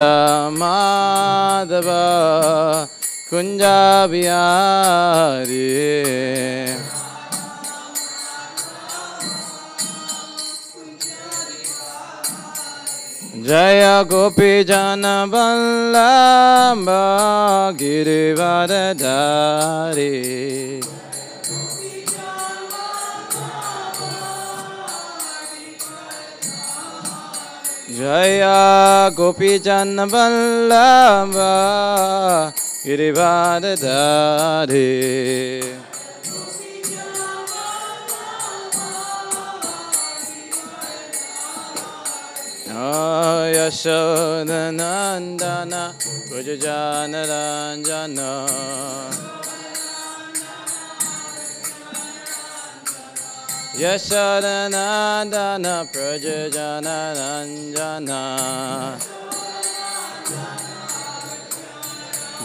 Madhava Kunja Bihari Jaya Gopi Jana Vallabha Girivardhari Jaya Gopi Jana Vallabha Girivardhari Yashoda Nandana Brajajana Ranjana Yashoda Nandana Brajajana Ranjana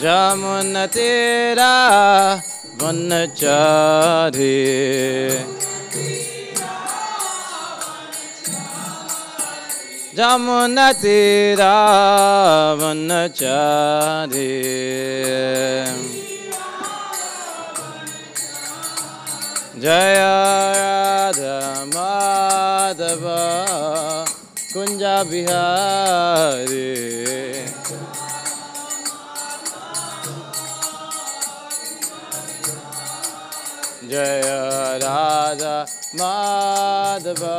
Jamunatira Vanachari Jamunatira Vanachari Jaya Radha Madhava Kunja Bihari Jaya Radha Madhava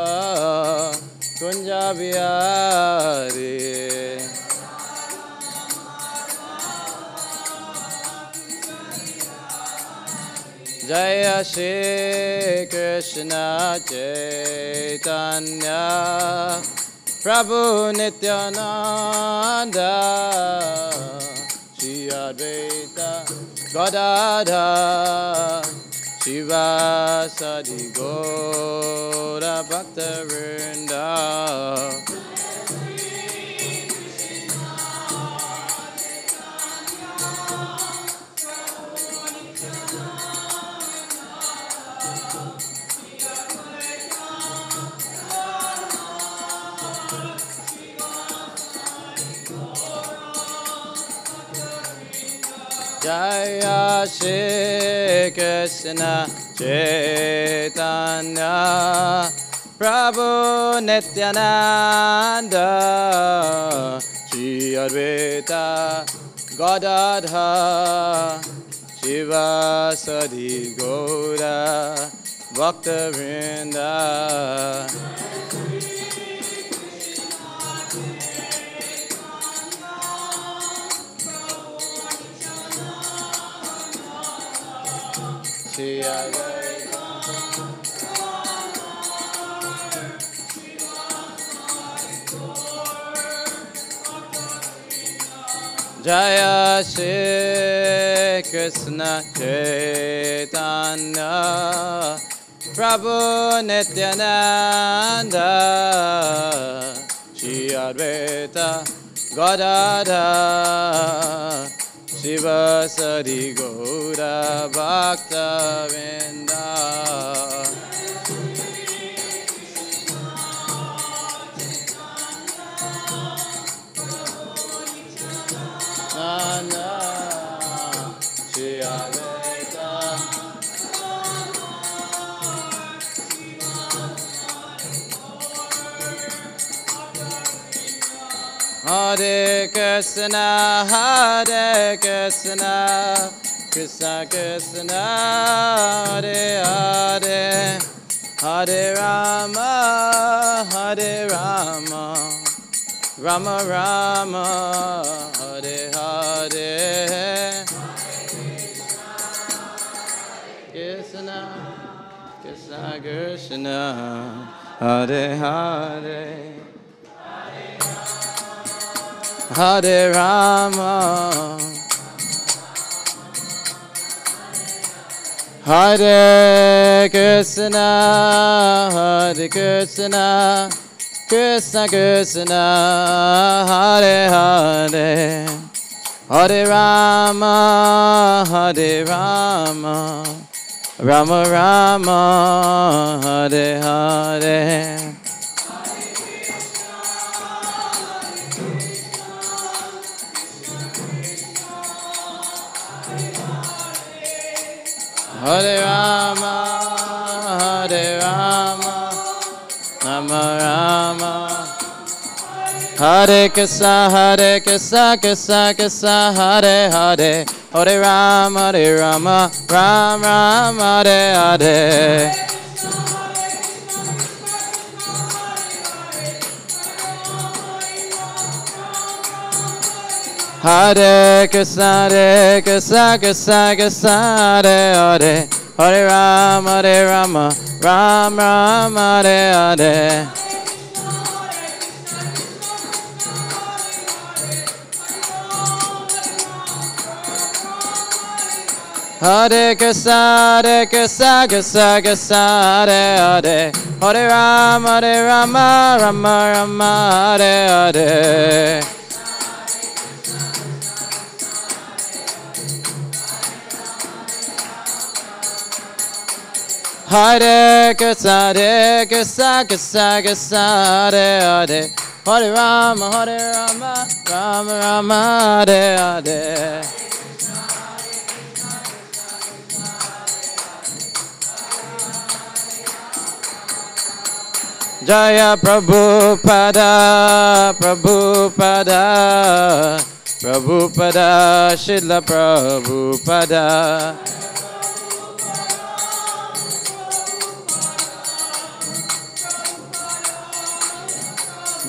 Kunja Bihari Jaya Shri Krishna Chaitanya Prabhu Nityananda Shri Advaita Gadadhar Shiva Sadi Gaura Bhaktivedanta Jaya Shri Krishna Chaitanya Prabhu Nityananda Shri Advaita Gadadhar Shiva Sadi Gaura Bhaktivedanta Jaya Shri Krishna Chaitanya Prabhu Nityananda Shri Advaita Gadadhar Shiva Sadi Gaura Bhaktivedanta Nana Shri Advaita Hare Krishna Hare Krishna Krishna Krishna Hare Hare Hare Rama Hare Rama Rama Rama Hare Hare Krishna Krishna Krishna Hare Hare Hare Rama Hare Krishna Hare Krishna Krishna Krishna Hare Hare Hare Rama Hare Rama Rama Rama Hare Hare Hare Rama, Rama Rama, Hare Krishna, Krishna Krishna, Hare Hare, Hare Rama, Rama Rama, Hare Hare. Hare Krishna, Krishna Krishna, Hare Hare, Hare Rama, Rama Rama, Hare Hare. Hare Krishna, Krishna Krishna, Hare Hare, Hare Rama, Rama Rama, Hare Hare. Hare Krishna, Krishna Krishna, Hare Hare, Hare Rama, Rama Rama, Hare Hare. Jaya Prabhupada, Prabhupada, Prabhupada, Srila Prabhupada.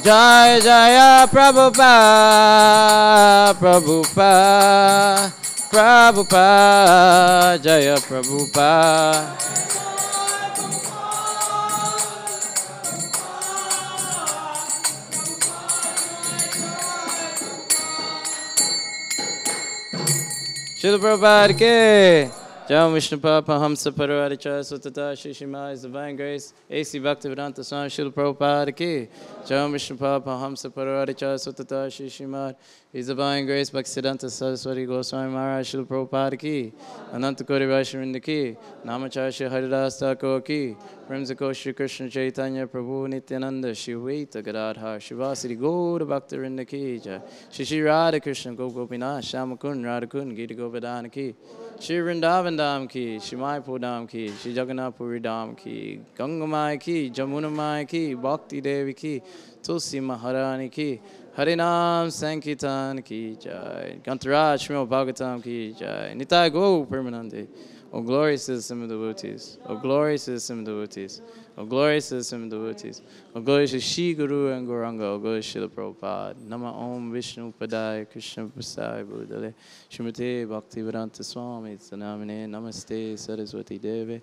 Jaya Jaya Prabhupada, Prabhupada, Prabhupada, Jaya Prabhupada. Srila Prabhupada ke Jai Vishnu Papa Hamsa Parvaricharya Sutata Shishima His Divine Grace A.C. Bhaktivedanta Swami Srila Prabhupada ki Jai Vishnu Papa Hamsa Parvaricharya Sutata Shishima His Divine Grace Bhaktivedanta Saraswati Goswami Maharaj Srila Prabhupada ki Ananta Kori Vaishnavinda ki Namacharya Shri Haridas Thakur ki Premsako Shri Krishna Chaitanya Prabhu Nityananda Shri Vaita Gadadhar Shivasiri Gaura Bhaktivinda ki Jai Shri Radha Krishna Gopinath Shamakun Radhakun Gita Govardhana ki Shri Vrindavan Dham ki, Shri Mayapur Dham ki, Shri Jagannath Puri Dham ki, Ganga Mai ki, Jamuna Mai ki, Bhakti Devi ki, Tulsi Maharani ki, Harinam Sankirtan ki Jai, Gantaraj Śrīmad Bhāgavatam ki Jai, Nitai Go Permanente. Oh, glorious is the devotees. Oh, glorious is the devotees. Oh, glorious is the devotees. Oh, glorious is Shri Guru and Gauranga. Oh, glorious Srila Prabhupada. Nama Om Vishnu Padaya Krishna Prasaya Buddhale Śrīmate Bhaktivedanta Swami Sanamine Namaste Saraswati Deve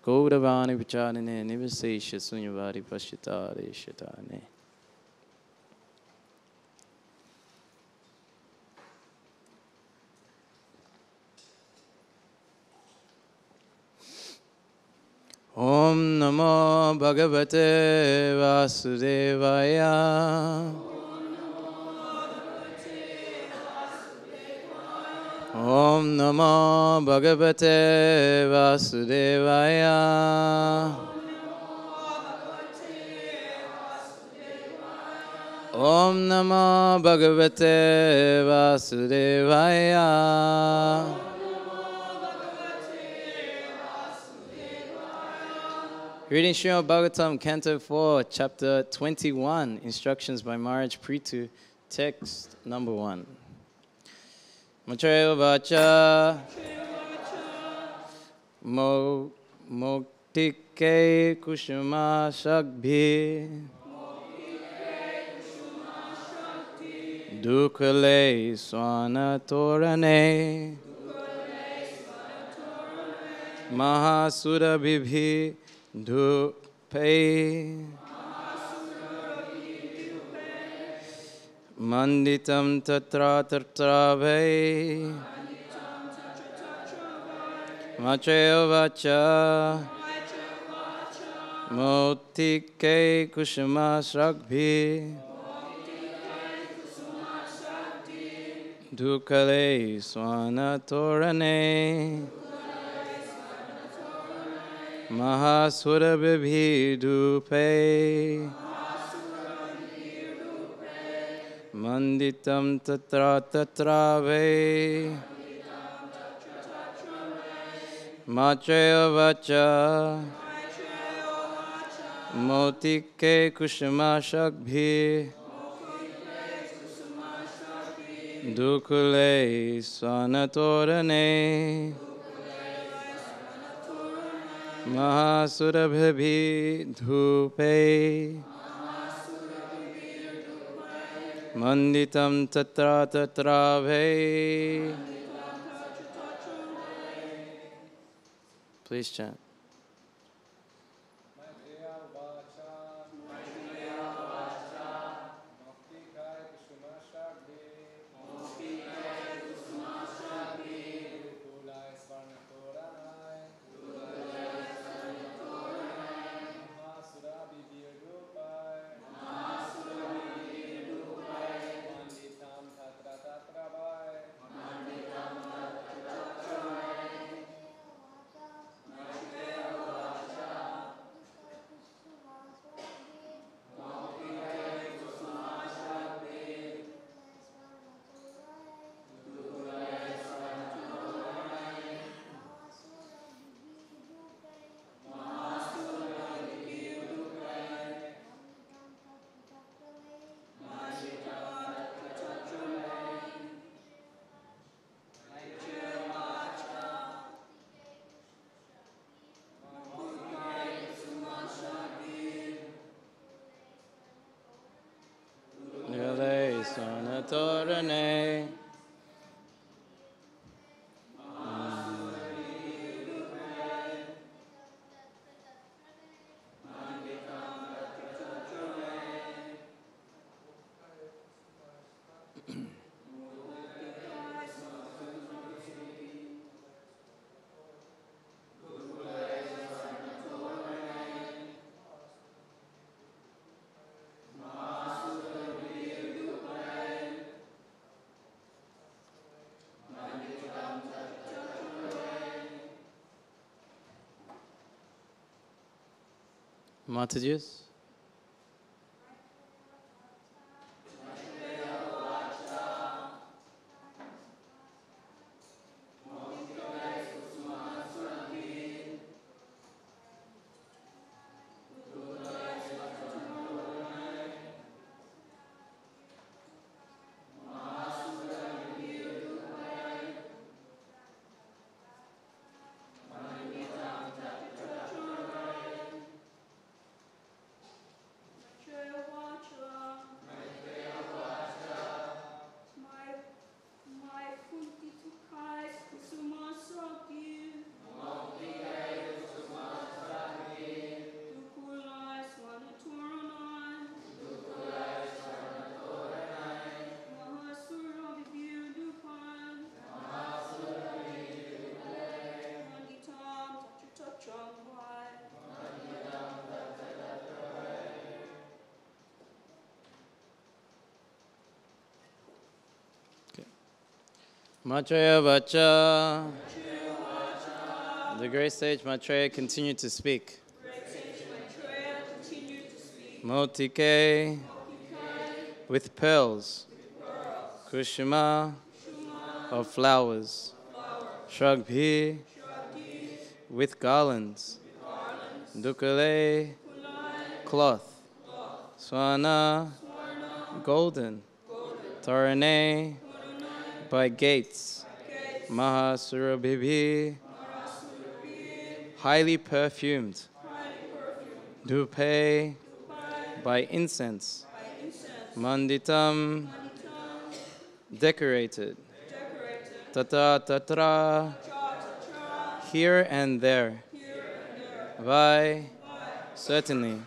Gauravani Pacharine Nivasesha Sunyavari Pashyatare Shatane. Om Namo Bhagavate Vasudevaya. Om Namo Bhagavate Vasudevaya. Om Namo Bhagavate Vasudevaya. Reading Śrīmad Bhāgavatam, Canto 4, Chapter 21, Instructions by Maharaj Prithu, Text number 1. Matraya vacha moktike kushuma shakbhi dukale swanatorane mahasurabhibhi Dhupe Manditam tatra tatra vai Matraya vacha Motike kushuma shrakbhi Dukale swanatorane Mahasurabhibhi Dhupe Manditam tatra tatra vai Machaya vacha Motike kushama shakbhi Dukule swanatorane Mahasurabhi dhupe Manditam tatra tatra bhe. Please chant. Torane Mataji's. Maitreya Vacha. The great sage Maitreya continued to speak. Motike with pearls. Kushima of flowers. Shragbhi with garlands. Dukale cloth. Swana golden. Tarane by gates. Mahasurabhi highly perfumed. Dupe by incense. Manditam decorated. Tata tatra here and there. Vai certainly.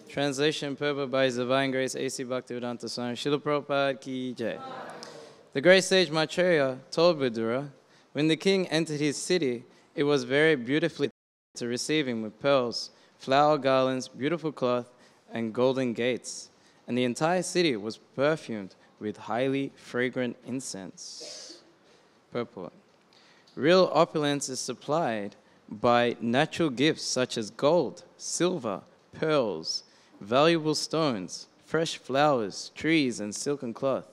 Translation purport by His Divine Grace A.C. Bhaktivedanta Swami Srila Prabhupada Ki Jai. The great sage Maitreya told Vidura, when the king entered his city, it was very beautifully to receive him with pearls, flower garlands, beautiful cloth, and golden gates. And the entire city was perfumed with highly fragrant incense. Purport. Real opulence is supplied by natural gifts such as gold, silver, pearls, valuable stones, fresh flowers, trees, and silken cloth.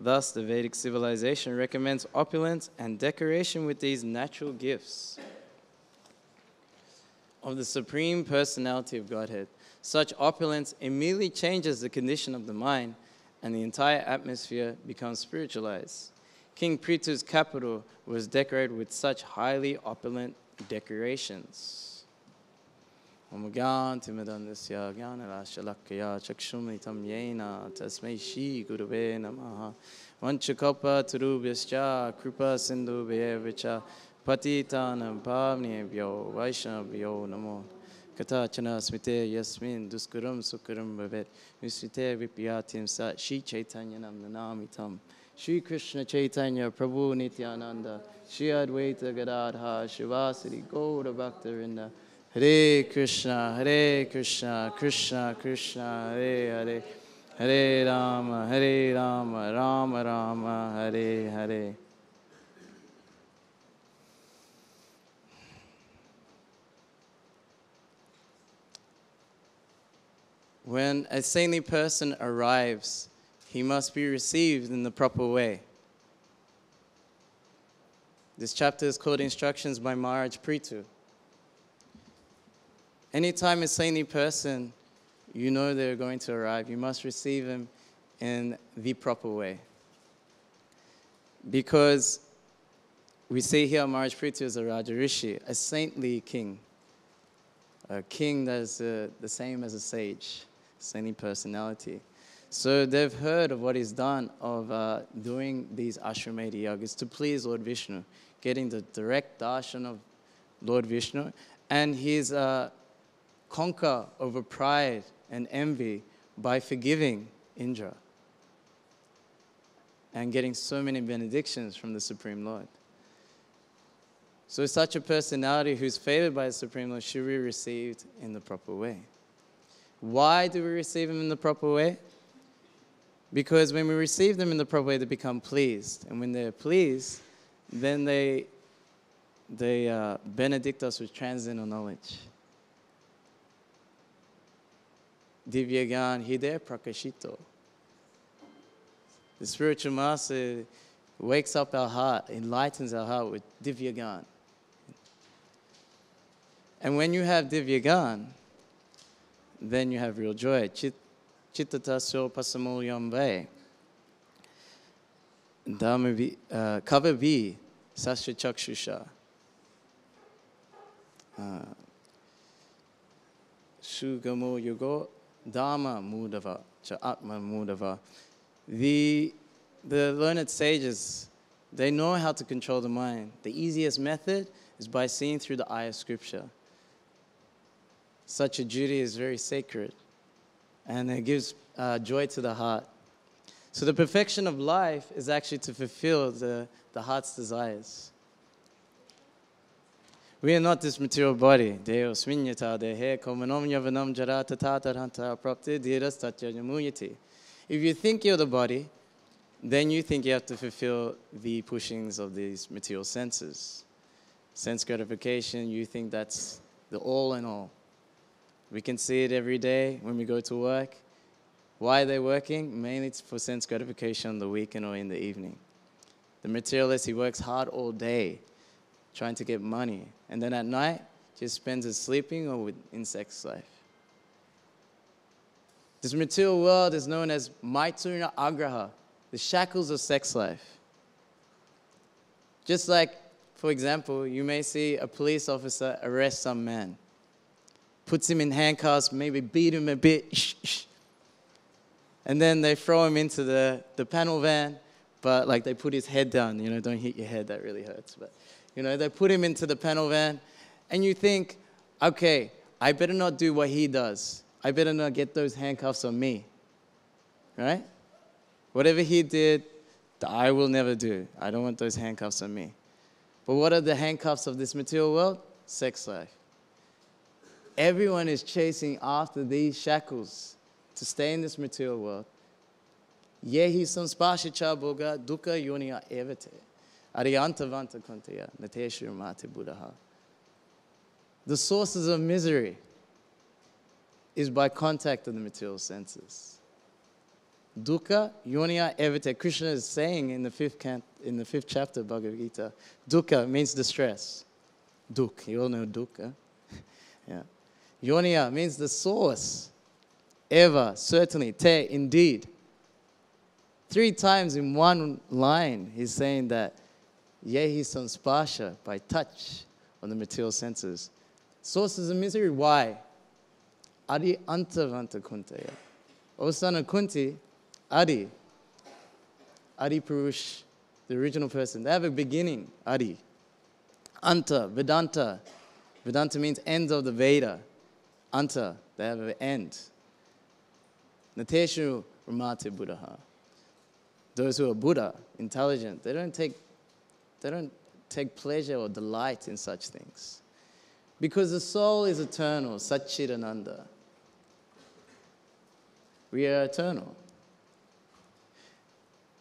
Thus, the Vedic civilization recommends opulence and decoration with these natural gifts. of the Supreme Personality of Godhead. Such opulence immediately changes the condition of the mind, and the entire atmosphere becomes spiritualized. King Prithu's capital was decorated with such highly opulent decorations. Om Gyanti Medandasya Gyanarashalakya Chakshumritam Yena Tasmai Shri Gurave Namaha Vanchakalpa Tarubhyascha Kripa Sindhu Bhayavacha Patitanam Pavnebhyo Vaishnavyo Namo Katachana Smite Yasmin Duskuram Sukaram Bhavet Visvite Vipyatim Sat Shri Chaitanyanam Nanamitam Shri Krishna Chaitanya Prabhu Nityananda Shri Advaita Gadadha Shivasari Gaura Bhaktarinda Hare Krishna, Krishna Krishna, Hare Hare, Hare Rama, Rama Rama, Hare Hare. When a saintly person arrives, he must be received in the proper way. This chapter is called Instructions by Maharaj Prithu. Anytime a saintly person, you know they're going to arrive, you must receive him in the proper way. Because we see here Maharaj Prithu is a Raja Rishi, a saintly king. A king that is the same as a sage, saintly personality. So they've heard of what he's done of doing these Ashramedi yagas to please Lord Vishnu, getting the direct darshan of Lord Vishnu, and he's conquer over pride and envy by forgiving Indra and getting so many benedictions from the Supreme Lord. So such a personality who's favored by the Supreme Lord should be received in the proper way. Why do we receive him in the proper way? Because when we receive them in the proper way, they become pleased. And when they're pleased, then they benedict us with transcendental knowledge. Divya Gyan Hide Prakashito. The spiritual master wakes up our heart, enlightens our heart with Divya Gyan. And when you have Divya Gyan, then you have real joy. Chittatasyo pasamo yamve. Kavavi sasya chakshusha. Sugamo yogo. Dharma mudava, cha atma mudava. The learned sages, they know how to control the mind. The easiest method is by seeing through the eye of Scripture. Such a duty is very sacred, and it gives joy to the heart. So the perfection of life is actually to fulfill the heart's desires. We are not this material body. If you think you're the body, then you think you have to fulfill the pushings of these material senses. Sense gratification, you think that's the all in all. We can see it every day when we go to work. Why are they working? Mainly for sense gratification on the weekend or in the evening. The materialist, he works hard all day, trying to get money. And then at night, just spends it sleeping or in sex life. This material world is known as Maituna Agraha, the shackles of sex life. Just like, for example, you may see a police officer arrest some man, puts him in handcuffs, maybe beat him a bit, and then they throw him into the panel van, but like they put his head down, don't hit your head, that really hurts, but they put him into the panel van, and you think, okay, I better not do what he does. I better not get those handcuffs on me, right? Whatever he did, I will never do. I don't want those handcuffs on me. But what are the handcuffs of this material world? Sex life. Everyone is chasing after these shackles to stay in this material world. Yehi samspashicha boga dukkha yoniya evate. Ariyantavanta kontaya nateshur mate buddha. The sources of misery is by contact of the material senses. Dukkha yoniya evate. Krishna is saying in the fifth chapter of Bhagavad Gita, dukkha means distress. Dukh, you all know dukkha. Yeah. Yoniya means the source. Eva, certainly. Te, indeed. 3 times in one line, he's saying that yehi sansparsha, by touch on the material senses. Sources of misery, why? Adi antavanta kunteya. O son of Kunti, Adi. Adi Purush, the original person. They have a beginning, Adi. Anta, Vedanta. Vedanta means end of the Veda. Anta, they have an end. Nateshu Ramate Buddha. Those who are Buddha, intelligent, they don't take pleasure or delight in such things. Because the soul is eternal, Satchidananda. We are eternal.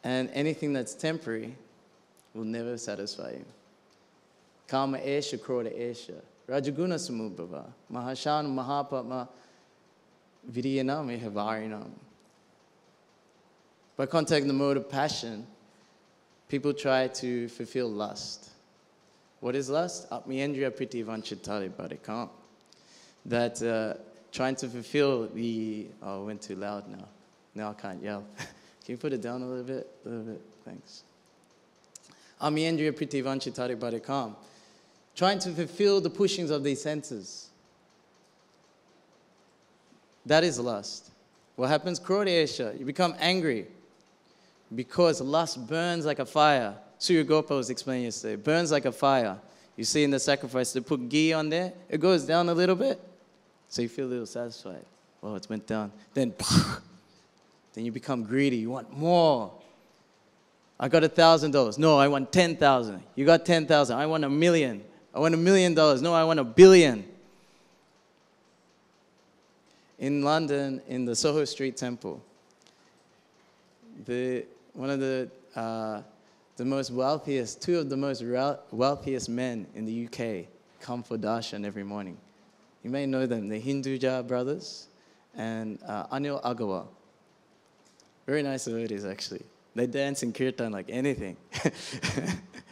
And anything that's temporary will never satisfy you. Kama esha, krodha esha. Rajaguna samubhava. Mahashana mahapatma vidyanam ehavarinam. By contacting the mode of passion, people try to fulfill lust. What is lust? Atmiyendriya piti vanchitali bharikam. That trying to fulfill the... Oh, I went too loud now. Now I can't yell. Can you put it down a little bit? A little bit, thanks. Amiyendriya piti vanchitari bharikam. Trying to fulfill the pushings of these senses. That is lust. What happens? Krodha esha. You become angry. Because lust burns like a fire. Surya Gopa was explaining yesterday. Burns like a fire. You see in the sacrifice, they put ghee on there. It goes down a little bit. So you feel a little satisfied. Oh, it went down. Then you become greedy. You want more. I got $1,000. No, I want 10,000. You got 10,000. I want $1 million. I want $1 million. No, I want $1 billion. In London, in the Soho Street Temple, one of the most wealthiest, 2 of the most wealthiest men in the UK come for darshan every morning. You may know them, the Hinduja brothers and Anil Agarwal. Very nice devotees, actually. They dance in kirtan like anything.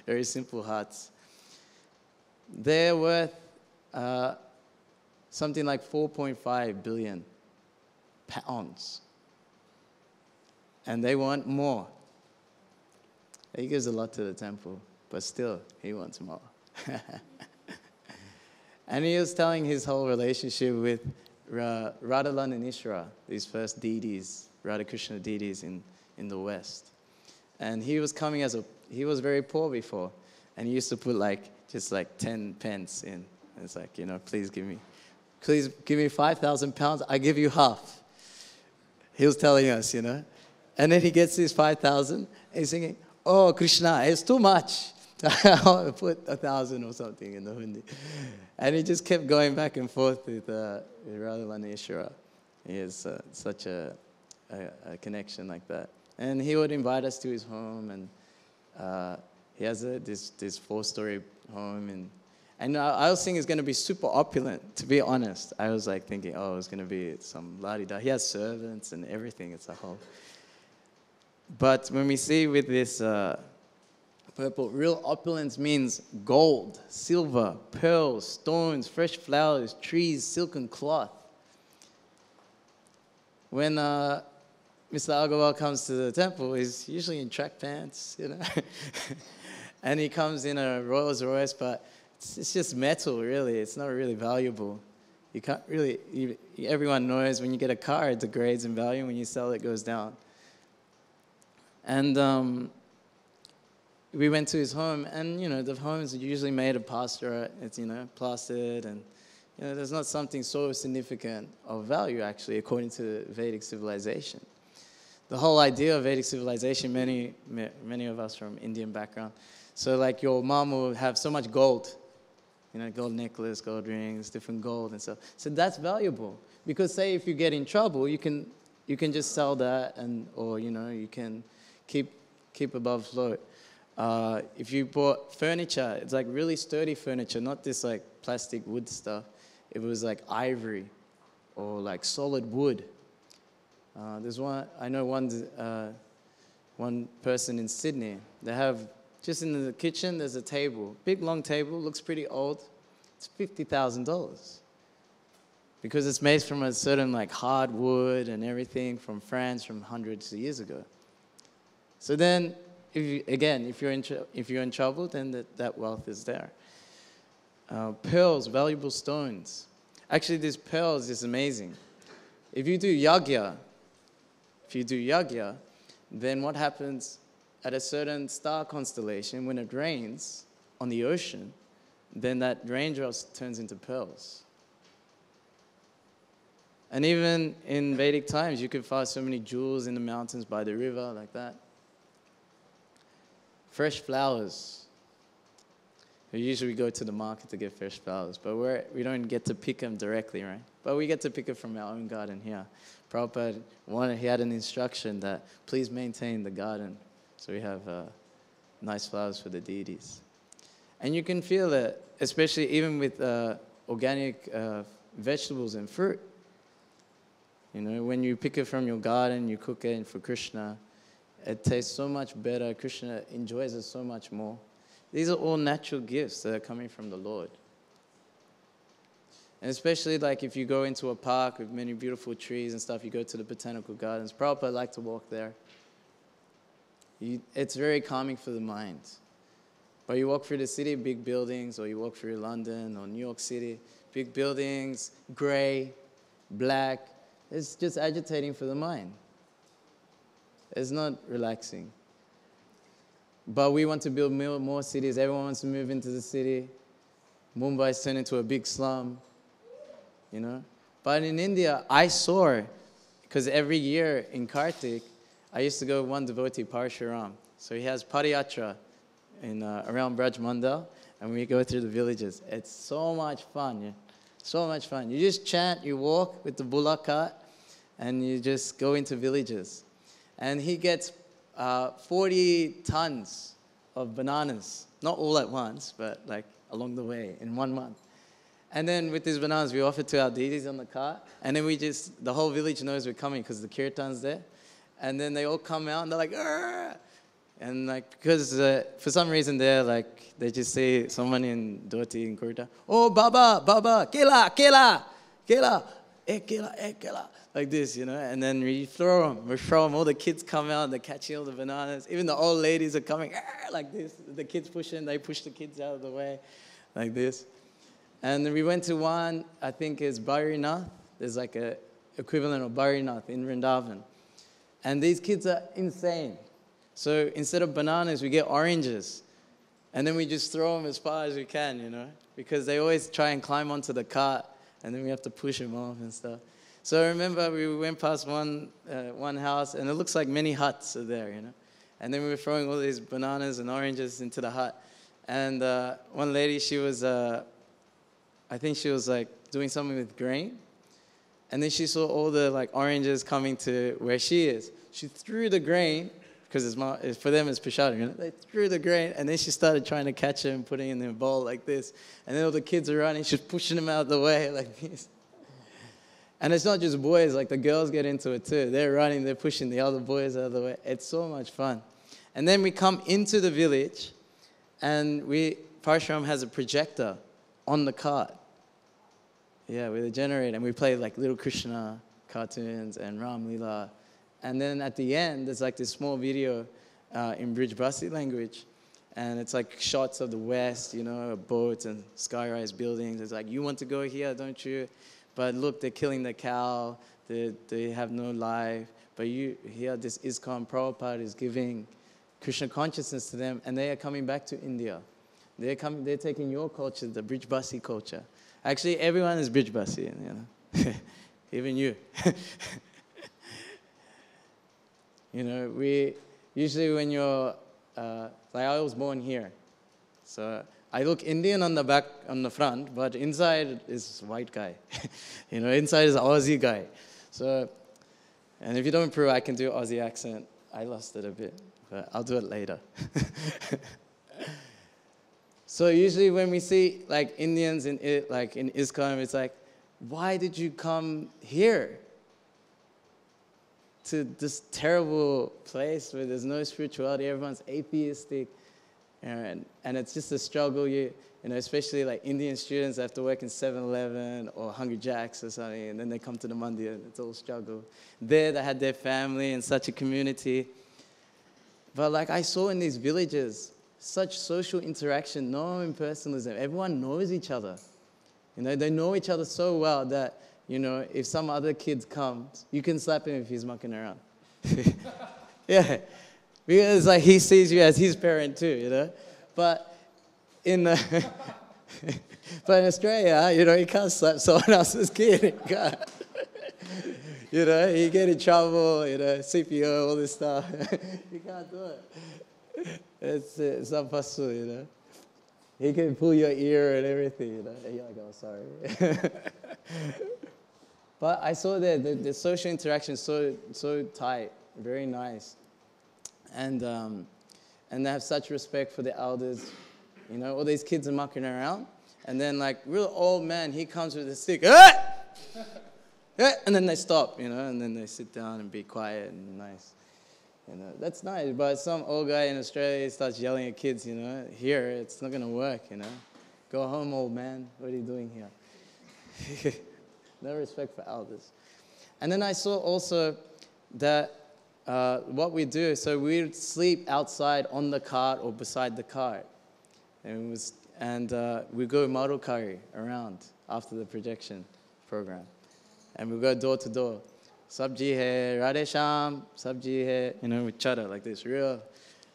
Very simple hearts. They're worth something like 4.5 billion pounds. And they want more. He gives a lot to the temple, but still, he wants more. And he was telling his whole relationship with Radhalan and Ishvara, these first deities, Radha Krishna deities in the West. And he was coming he was very poor before, and he used to put just 10 pence in. And it's like, please give me 5,000 pounds, I give you half. He was telling us, And then he gets his 5,000, and he's thinking, oh, Krishna, it's too much. I'll put 1,000 or something in the hundi. And he just kept going back and forth with Radhalan Ishvara. He has such a connection like that. And he would invite us to his home, and he has this 4-story home. And I was thinking it's going to be super opulent, to be honest. I was thinking, oh, it's going to be some la-di-da. He has servants and everything. It's a whole... But when we see with this purple, real opulence means gold, silver, pearls, stones, fresh flowers, trees, silken cloth. When Mr. Agarwal comes to the temple, he's usually in track pants, And he comes in a Rolls Royce, but it's just metal, really. It's not really valuable. You can't really... everyone knows when you get a car, it degrades in value. When you sell it, it goes down. And we went to his home, and, the home is usually made of pasture. It's, plastered, and, there's not something so significant of value, actually, according to Vedic civilization. The whole idea of Vedic civilization, many of us from Indian background, so your mom will have so much gold, gold necklace, gold rings, different gold and stuff. So that's valuable, because say if you get in trouble, you can just sell that, or you can keep above float. If you bought furniture, it's really sturdy furniture, not this plastic wood stuff. It was ivory or solid wood. There's one person in Sydney. They have, just in the kitchen, there's a table, big long table, looks pretty old. It's $50,000. because it's made from a certain like hard wood and everything from France from hundreds of years ago. So then, if you're in trouble, then that wealth is there. Pearls, valuable stones. Actually, these pearls is amazing. If you do yagya, then what happens at a certain star constellation, when it rains on the ocean, then that raindrops turns into pearls. And even in Vedic times, you could find so many jewels in the mountains by the river, like that. Fresh flowers. Usually we go to the market to get fresh flowers, but we don't get to pick them directly, right? But we get to pick it from our own garden here. Prabhupada he had an instruction that please maintain the garden, so we have nice flowers for the deities. And you can feel it, especially even with organic vegetables and fruit. You know, when you pick it from your garden, you cook it for Krishna, it tastes so much better. Krishna enjoys it so much more. These are all natural gifts that are coming from the Lord. And especially like if you go into a park with many beautiful trees and stuff, you go to the botanical gardens. Prabhupada liked to walk there. It's very calming for the mind. But you walk through the city, big buildings, or you walk through London or New York City, big buildings, gray, black. It's just agitating for the mind. It's not relaxing. But we want to build more cities. Everyone wants to move into the city. Mumbai's turned into a big slum, you know. But in India, I saw, because every year in Kartik, I used to go with one devotee, Parshuram. So he has Padayatra around Brahmachari, and we go through the villages. It's so much fun, yeah. So much fun. You just chant, you walk with the bullock cart, and you just go into villages. And he gets 40 tons of bananas, not all at once, but like along the way in 1 month. And then with these bananas, we offer to our deities on the cart, and then the whole village knows we're coming because the kirtan's there. And then they all come out and they're like, "Arr!" And like, because for some reason they just say someone in Dhoti in Kurta, "Oh, Baba, kela, kela," like this, you know. And then we throw them. All the kids come out, they're catching all the bananas. Even the old ladies are coming, like this. The kids they push the kids out of the way, like this. And then we went to one, I think it's Barinath. There's like a equivalent of Barinath in Vrindavan. And these kids are insane. So instead of bananas, we get oranges. And then we just throw them as far as we can, you know, because they always try and climb onto the cart, and then we have to push them off and stuff. So I remember we went past one house, and it looks like many huts are there, you know. And then we were throwing all these bananas and oranges into the hut. And one lady, she was, I think she was like doing something with grain. And then she saw all the like oranges coming to where she is. She threw the grain, because for them it's prashadam, you know. They threw the grain, and then she started trying to catch it and putting it in their bowl like this. And then all the kids are running. She's pushing them out of the way like this. And it's not just boys, like the girls get into it too. They're running, they're pushing the other boys out of the way. It's so much fun. And then we come into the village, and Parshuram has a projector on the cart. Yeah, with a generator, and we play like little Krishna cartoons and Ram Leela. And then at the end, there's like this small video in Brijbasi language, and it's like shots of the West, you know, boats and sky-rise buildings. It's like, you want to go here, don't you? But look, they're killing the cow. They have no life. But here, this ISKCON Prabhupada is giving Krishna consciousness to them, and they are coming back to India. They're taking your culture, the Brijbasi culture. Actually, everyone is Brijbasi, you know, even you. You know, usually when you're, like I was born here, so I look Indian on the back, on the front, but inside is white guy. You know, inside is an Aussie guy. So, and if you don't improve, I can do Aussie accent. I lost it a bit, but I'll do it later. So usually when we see like Indians in ISKCON, it's like, why did you come here to this terrible place where there's no spirituality, everyone's atheistic? And it's just a struggle. Especially like Indian students have to work in 7-Eleven or Hungry Jack's or something, and then they come to the mandir, and it's all struggle. There, they had their family and such a community. But like I saw in these villages, such social interaction, no impersonalism. Everyone knows each other. They know each other so well that, if some other kid comes, you can slap him if he's mucking around. Yeah, because like he sees you as his parent too, But in Australia, you can't slap someone else's kid. You can't. You get in trouble, CPO, all this stuff. You can't do it. It's not possible, He can pull your ear and everything, And you're like, oh, sorry. But I saw that the social interaction is so tight, very nice. And they have such respect for the elders. All these kids are mucking around. And then, like, real old man, he comes with a stick. And then they stop, and then they sit down and be quiet and nice. That's nice. But some old guy in Australia starts yelling at kids, Here, it's not going to work, Go home, old man. What are you doing here? No respect for elders. And then I saw also that what we do, so we'd sleep outside on the cart or beside the cart. And we go Madhukari around after the projection program. And we go door to door. Sabji hai, Radhe Sham, Sabji hai, we chatter like this, real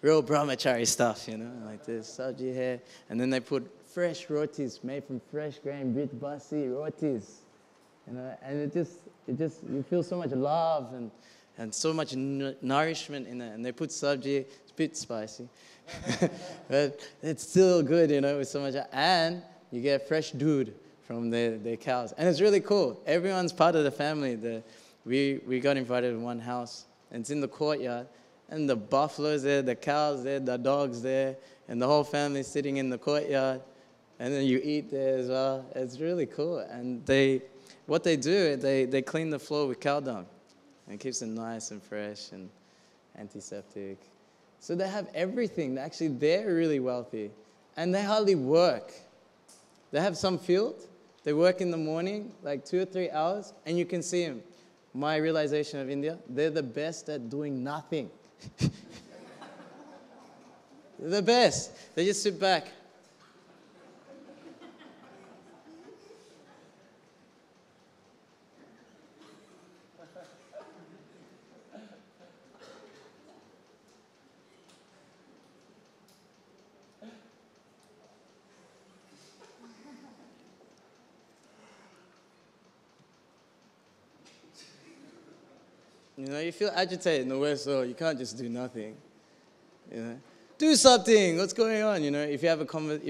Brahmachari stuff, like this, Sabji hai. And then they put fresh rotis made from fresh grain, bit basi rotis. And it just, you feel so much love and so much nourishment in it. And they put sabji, it's a bit spicy. But it's still good, with so much. And you get fresh doodh from their cows. And it's really cool. Everyone's part of the family. We got invited to one house, and it's in the courtyard. And the buffaloes there, the cows there, the dogs there, and the whole family sitting in the courtyard. And then you eat there as well. It's really cool. And what they do, they clean the floor with cow dung. And it keeps it nice and fresh and antiseptic. So they have everything. Actually, they're really wealthy. And they hardly work. They have some field. They work in the morning, like 2 or 3 hours, and you can see them. My realization of India, they're the best at doing nothing. They're the best. They just sit back. You feel agitated in the West, so you can't just do nothing. Do something. What's going on? If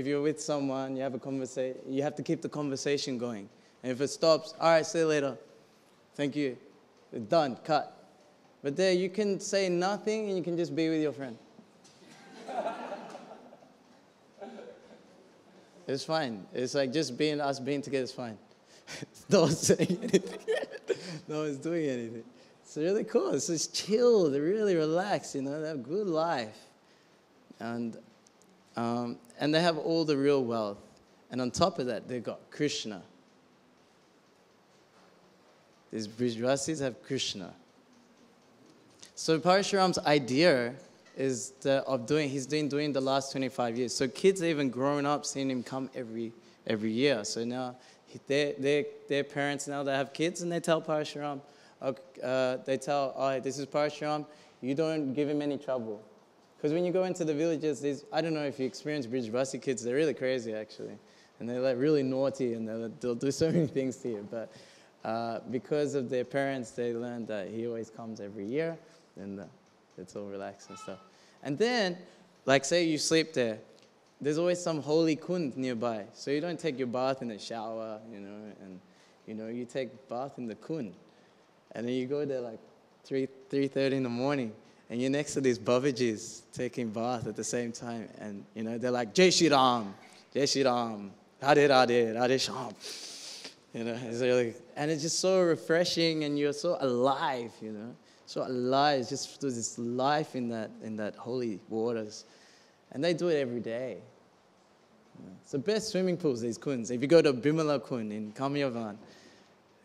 you're with someone, you have a conversation. You have to keep the conversation going. And if it stops, all right, see you later. Thank you. Done. Cut. But there, you can say nothing, and you can just be with your friend. It's fine. It's like just us being together is fine. No one's saying anything. No one's doing anything. It's really cool. It's just chill. They really relax, They have a good life. And they have all the real wealth. And on top of that, they've got Krishna. These Brijvasis have Krishna. So Parashuram's idea is he's been doing the last 25 years. So kids have even grown up seeing him come every year. So now their parents now they have kids, and they tell Parashuram, this is Parashuram, you don't give him any trouble. Because when you go into the villages, I don't know if you experience Brijvasi kids, they're really crazy actually. And they're like really naughty, and they'll do so many things to you. But because of their parents, they learned that he always comes every year, and it's all relaxed and stuff. And then, like say you sleep there, there's always some holy kund nearby. So you don't take your bath in the shower, and you take bath in the kund. And then you go there like 3:30 in the morning, and you're next to these Babajis taking bath at the same time. And, they're like, Jai Shri Ram, Hare Radhe, Radhe Sham. It's really, and it's just so refreshing, and you're so alive, So alive, just there's this life in that holy waters. And they do it every day. It's the best swimming pools, these kuns. If you go to Bimala Kun in Kamyavan,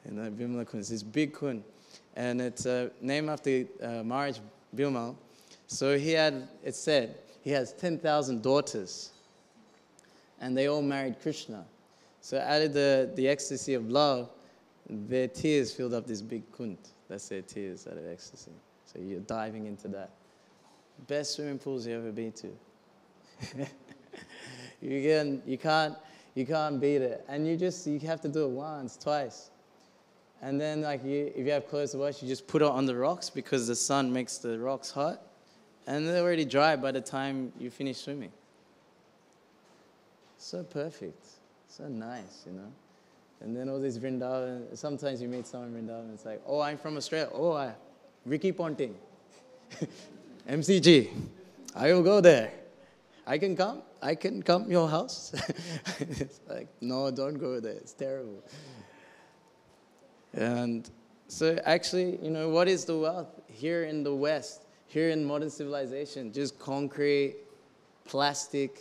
Bimala Kun, it's this big kun. And it's named after Maharaj Bimal. So it said, he has 10,000 daughters. And they all married Krishna. So out of the ecstasy of love, their tears filled up this big kunt. That's their tears out of ecstasy. So you're diving into that. Best swimming pools you ever been to. You can't beat it. And you have to do it once, twice. And then if you have clothes to wash, you just put it on the rocks because the sun makes the rocks hot. And they're already dry by the time you finish swimming. So perfect. So nice, And then all these Vrindavan, sometimes you meet someone in Vrindavan, it's like, oh, I'm from Australia. Oh, Ricky Ponting. MCG. I will go there. I can come to your house. It's like, no, don't go there. It's terrible. And so actually, what is the wealth? Here in the West, here in modern civilization, just concrete, plastic.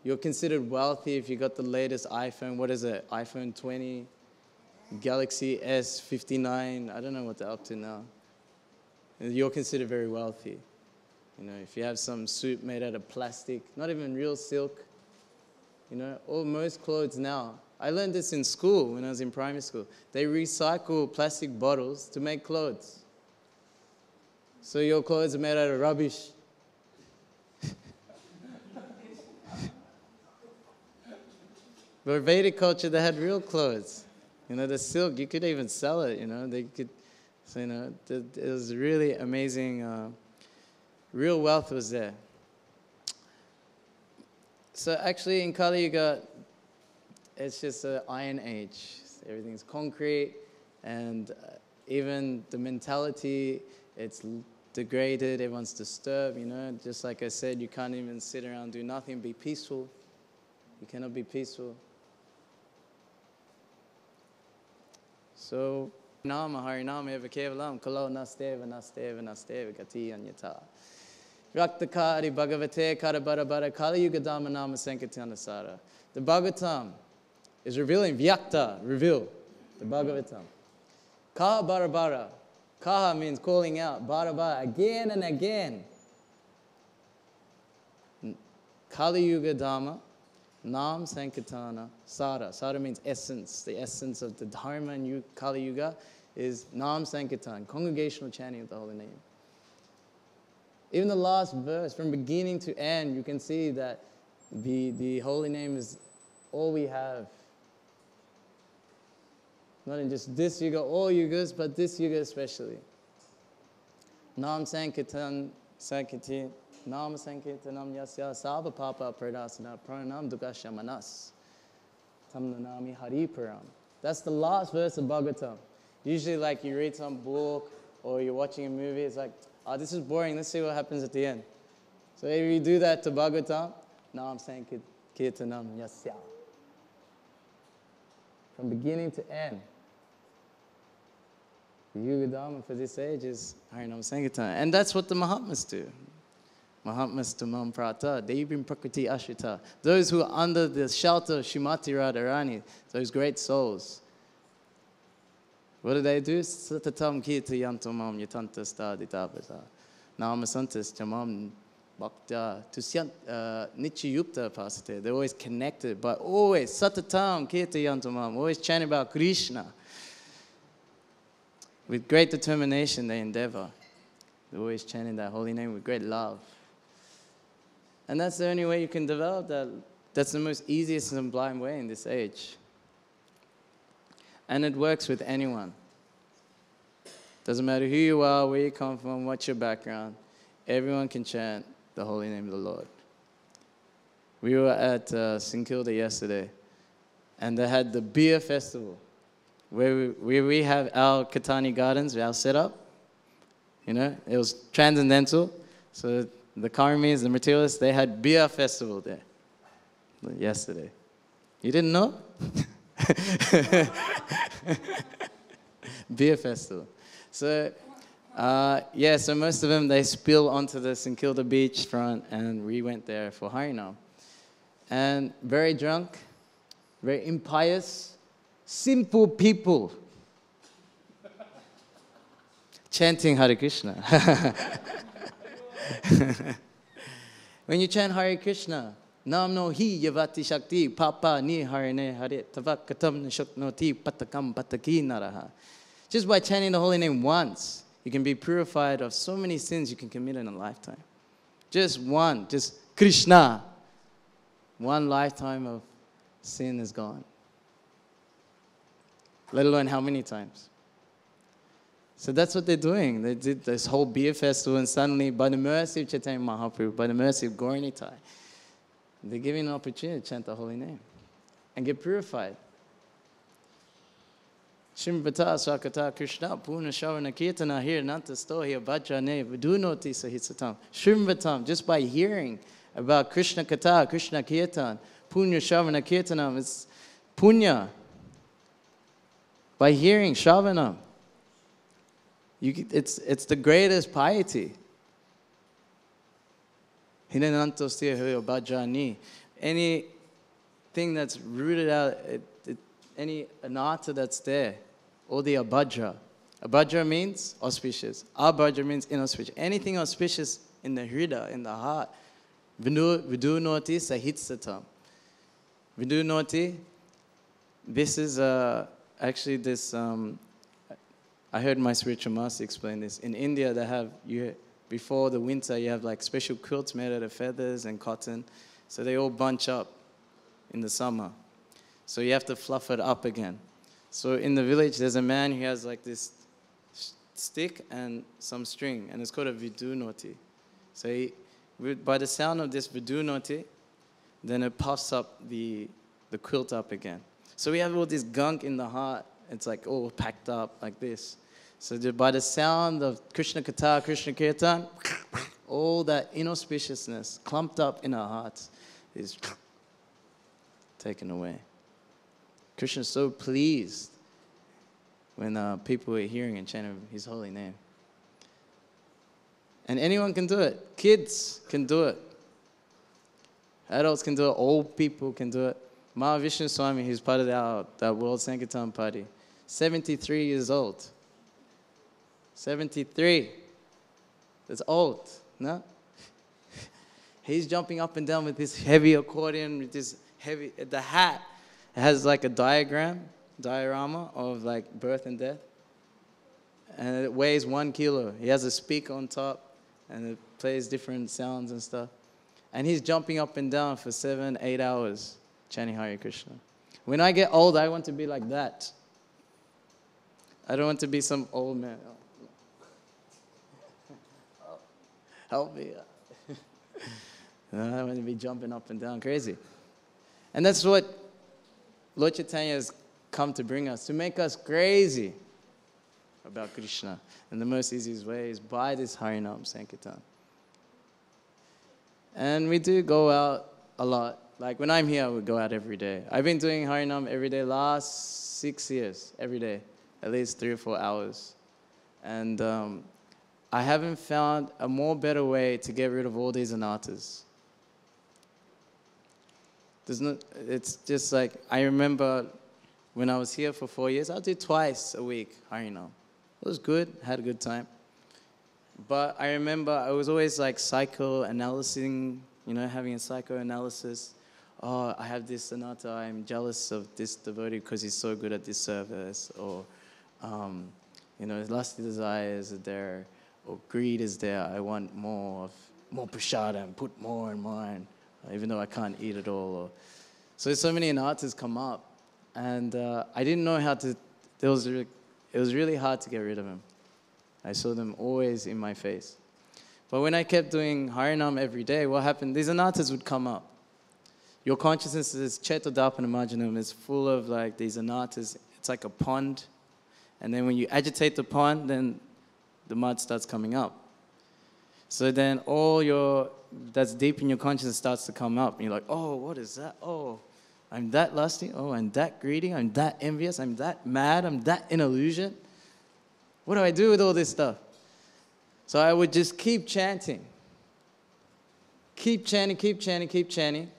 You're considered wealthy if you got the latest iPhone. What is it? iPhone 20, Galaxy S59. I don't know what they're up to now. You're considered very wealthy. If you have some suit made out of plastic, not even real silk. Most clothes now. I learned this in school when I was in primary school. They recycle plastic bottles to make clothes. So your clothes are made out of rubbish. But Vedic culture, they had real clothes. The silk, you could even sell it, They could, it was really amazing. Real wealth was there. So actually in Kali Yuga, it's just an iron age. Everything's concrete, and even the mentality, it's degraded, everyone's disturbed, Just like I said, you can't even sit around and do nothing, be peaceful. You cannot be peaceful. So, Harinama eva kevalam, kalo nasteva gati anyata. Raktakari Bhagavate Karabarabara Kali Yuga Dhamma Nama Sankirtana Sara. The Bhagavatam is revealing Vyakta, reveal, the Bhagavatam. Kaha Barabara. Kaha means calling out, Barabara, again and again. Kali Yuga Dhamma, Nam Sankirtana Sara. Sara means essence. The essence of the Dharma in Kali Yuga is Nam Sankirtan, congregational chanting of the holy name. Even the last verse, from beginning to end, you can see that the holy name is all we have. Not in just this yuga, all yugas, but this yuga especially. Nam Sankirtan Sankirti, Nam Sankirtanam Yasya Sava Papa Pradasana Pranam Dukashamanas. Tamnanami Hari Param. That's the last verse of Bhagavatam. Usually you read some book or you're watching a movie, it's like, oh, this is boring, let's see what happens at the end. So if you do that to Bhagavatam, Nam Sankirtanam Yasya. From beginning to end. The Yuga Dhamma for this age is Harinam Sankirtan. And that's what the Mahatmas do. Mahatmas Tamam Prata, Devim Prakriti Ashrita. Those who are under the shelter of Shrimati Radharani, those great souls. What do? Satatam Kirta Yantamam Yatanta Staditapata. Namasantas Tamam Bhakta Tusyant Nichayupta Pasate. They're always connected, but always Satatam Kirta Yantamam, always chanting about Krishna. With great determination they endeavor. They're always chanting that holy name with great love. And that's the only way you can develop that. That's the most easiest and sublime way in this age. And it works with anyone. Doesn't matter who you are, where you come from, what's your background. Everyone can chant the holy name of the Lord. We were at St. Kilda yesterday, and they had the beer festival, where we have our Katani Gardens, our setup. It was transcendental. So the Karmis, the materialists, they had beer festival there yesterday. You didn't know? Beer festival. So Yeah, so most of them, they spill onto the St. Kilda beach front, and we went there for Harinam. And very drunk, very impious, simple people chanting Hare Krishna. When you chant Hare Krishna, Nam no hi yavati shakti papa ni harine hare tavakatam nishoknoti patakam pataki naraha. Just by chanting the holy name once, you can be purified of so many sins you can commit in a lifetime. Just one, just Krishna. One lifetime of sin is gone. Let alone how many times. So that's what they're doing. They did this whole beer festival, and suddenly, by the mercy of Chaitanya Mahaprabhu, by the mercy of Gauranitai, they're giving an opportunity to chant the holy name and get purified. Shrimbata Swakata Krishna Puna Shavana Kirtana Hirananta Stohya Vajrane Vidunoti Sahisatam. Shrimvatam, just by hearing about Krishna Kata, Krishna Kirtan, Punya Shavana Kirtanam, it's Punya. By hearing Shavanam, it's the greatest piety. Hirananta Stohya Vajrane. Anything that's rooted out, any anartha that's there, or the abhadra. Abhadra means auspicious. Abhadra means inauspicious. Anything auspicious in the hrida, in the heart. Vidunoti sahitsatam. Vidunoti, this is actually this, I heard my spiritual master explain this. In India, they have, before the winter, you have like special quilts made out of feathers and cotton. So they all bunch up in the summer. So you have to fluff it up again. So in the village, there's a man who has like this stick and some string, and it's called a vidunoti. So by the sound of this vidunoti, then it puffs up the quilt up again. So we have all this gunk in the heart. It's like all packed up like this. So by the sound of Krishna Kata, Krishna Kirtan, all that inauspiciousness clumped up in our hearts is taken away. Krishna is so pleased when people are hearing and chanting his holy name. And anyone can do it. Kids can do it. Adults can do it. Old people can do it. Mahavishnu Swami, who's part of that World Sankirtan Party, 73 years old. 73. That's old, no? He's jumping up and down with this heavy accordion, with this heavy, the hat. It has like a diorama of like birth and death. And it weighs 1 kilo. He has a speaker on top and it plays different sounds and stuff. And he's jumping up and down for 7-8 hours chanting Hare Krishna. When I get old, I want to be like that. I don't want to be some old man. Help me. I don't want to be jumping up and down crazy. And that's what Lord Chaitanya has come to bring us, to make us crazy about Krishna. And the most easiest way is by this Harinam Sankirtan. And we do go out a lot. Like when I'm here, I would go out every day. I've been doing Harinam every day last 6 years, every day, at least 3 or 4 hours. And I haven't found a more better way to get rid of all these anarthas. It's just like, I remember when I was here for 4 years, I'll do twice a week Harinam. It was good, had a good time. But I remember I was always like psychoanalyzing, having a psychoanalysis. Oh, I have this anartha, I'm jealous of this devotee because he's so good at this service. Or, lusty desires are there. Or greed is there. I want more prasada and put more in mine, even though I can't eat it all. So many anarthas come up. And I didn't know how to, it was really hard to get rid of them. I saw them always in my face. But when I kept doing Harinam every day, what happened? These anarthas would come up. Your consciousness is Chetodapana Marjanam, is full of like these anarthas. It's like a pond. And then when you agitate the pond, then the mud starts coming up. So then that's deep in your consciousness starts to come up. And you're like, oh, what is that? Oh, I'm that lusty. Oh, I'm that greedy. I'm that envious. I'm that mad. I'm that in illusion. What do I do with all this stuff? So I would just keep chanting. Keep chanting, keep chanting, keep chanting.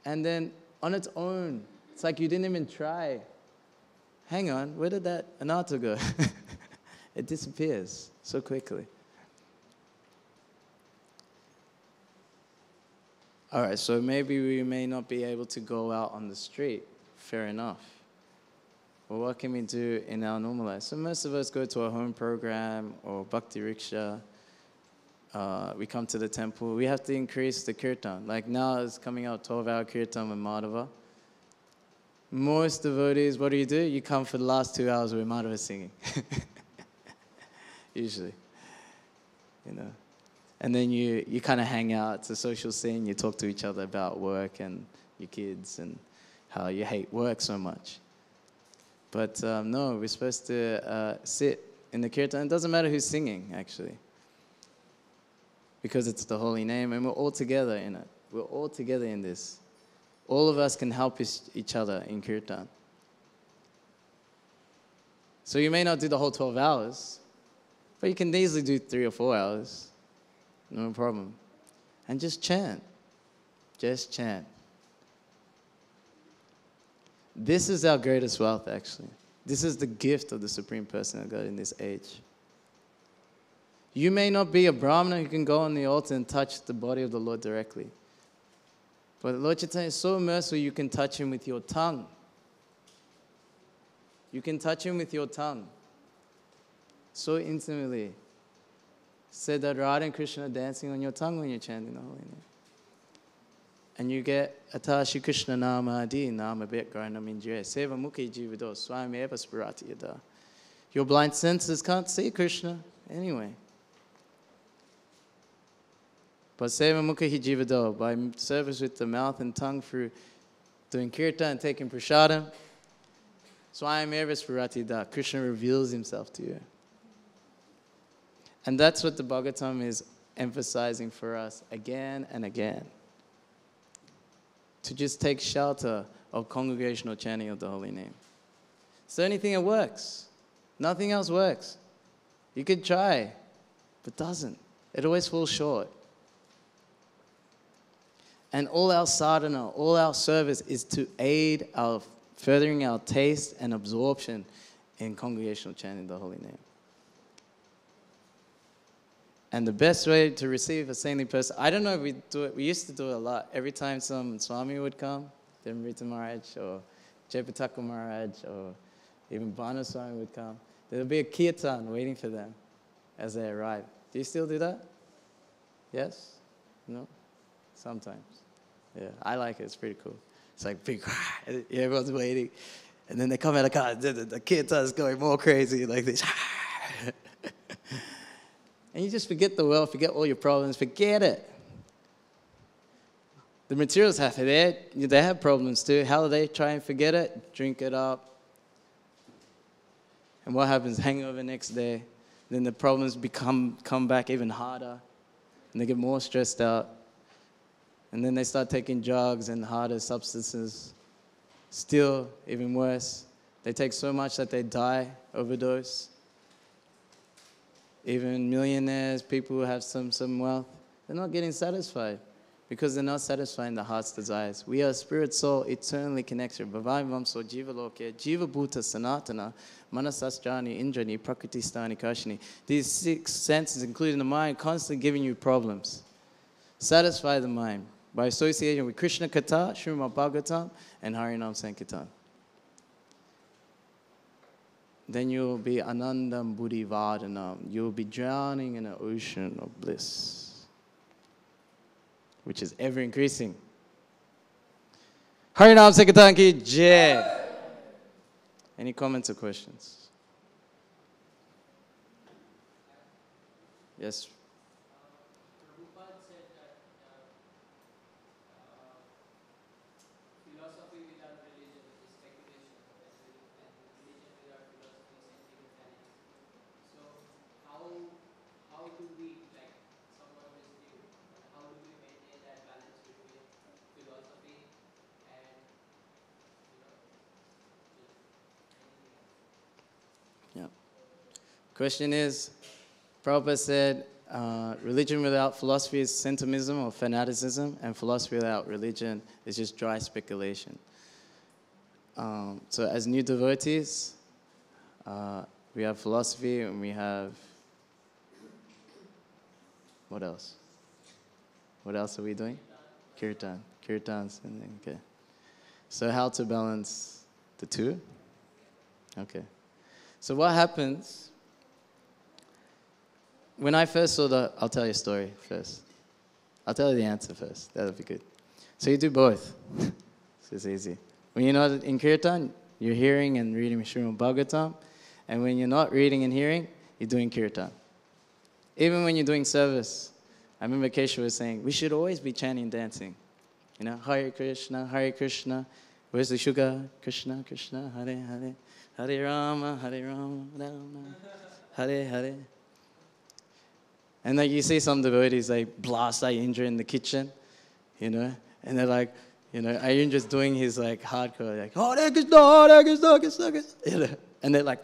And then on its own, it's like you didn't even try. Hang on, where did that anatta go? It disappears so quickly. All right, so maybe we may not be able to go out on the street. Fair enough. Well, what can we do in our normal life? So most of us go to a home program or bhakti rickshaw. We come to the temple. We have to increase the kirtan. Like now it's coming out 12-hour kirtan with Madhava. Most devotees, what do? You come for the last 2 hours where Madhava is singing. Usually. You know. And then you kind of hang out. It's a social scene. You talk to each other about work and your kids and how you hate work so much. But no, we're supposed to sit in the kirtan. It doesn't matter who's singing, actually. Because it's the holy name, and we're all together in it. We're all together in this. All of us can help each other in kirtan. So you may not do the whole 12 hours, but you can easily do 3 or 4 hours. No problem. And just chant. Just chant. This is our greatest wealth, actually. This is the gift of the Supreme Person of God in this age. You may not be a Brahmana who can go on the altar and touch the body of the Lord directly. But Lord Chaitanya is so merciful, you can touch him with your tongue. You can touch him with your tongue. So intimately. Said that Radha and Krishna are dancing on your tongue when you're chanting the holy name. And you get Atashi Krishna Nama Adi Nama Betgarna Minjaya Seva Mukhi Jivido Swami Eva Spirati Yada. Your blind senses can't see Krishna anyway. But Seva Mukhi Jivido, by service with the mouth and tongue through doing kirtan and taking prasadam, Swami Eva Spirati Yada. Krishna reveals himself to you. And that's what the Bhagavatam is emphasizing for us again and again. To just take shelter of congregational chanting of the holy name. It's the only thing that works. Nothing else works. You could try, but doesn't. It always falls short. And all our sadhana, all our service is to aid our furthering our taste and absorption in congregational chanting of the holy name. And the best way to receive a saintly person, I don't know if we do it, we used to do it a lot. Every time some Swami would come, Dhimrita Maharaj or Jayapataka Maharaj or even Bhanu Swami would come, there would be a kirtan waiting for them as they arrive. Do you still do that? Yes? No? Sometimes. Yeah, I like it. It's pretty cool. It's like big, everyone's waiting. And then they come out of the car, the kirtan is going more crazy like this. And you just forget the world, forget all your problems, forget it. The materials have it. They have problems too. How do they try and forget it? Drink it up. And what happens? Hangover next day. Then the problems come back even harder. And they get more stressed out. And then they start taking drugs and harder substances. Still, even worse. They take so much that they die, overdose. Even millionaires, people who have some wealth, they're not getting satisfied because they're not satisfying the heart's desires. We are spirit soul eternally connected. Bhavavamso jiva loke, jiva bhuta sanatana, manasastrani, indrani, prakriti stani kashini. These 6 senses, including the mind, constantly giving you problems. Satisfy the mind by association with Krishna Katha, Śrīmad Bhāgavatam, and Harinam Sankirtan. Then you'll be anandam buddhi vardhanam. You'll be drowning in an ocean of bliss, which is ever increasing. Harinam Sankirtan ki jai. Any comments or questions? Yes. Prabhupada said that philosophy without religion is speculation, and religion without philosophy is sentimentality. So how do we, like someone who is new, how do we maintain that balance between philosophy and Yeah. Question is, Prabhupada said, religion without philosophy is sentimentalism or fanaticism, and philosophy without religion is just dry speculation. So as new devotees, we have philosophy and we have, what else? What else are we doing? Kirtan. Kirtans. Okay. So how to balance the two? Okay. So what happens when I first saw I'll tell you a story first. I'll tell you the answer first. That'll be good. So you do both. So it's easy. When you're not in Kirtan, you're hearing and reading Śrīmad Bhāgavatam. And when you're not reading and hearing, you're doing Kirtan. Even when you're doing service, I remember Kesha was saying, we should always be chanting and dancing. You know, Hare Krishna, Hare Krishna. Where's the sugar? Krishna, Krishna, Hare Hare. Hare Rama, Hare Rama, Rama, Hare Hare. And like you see some devotees, they blast Ayendra in the kitchen, you know, and they're like, you know, Ayendra's doing his like hardcore, like, Hare Krishna, Hare Krishna, Krishna, Krishna, you know, and they're like,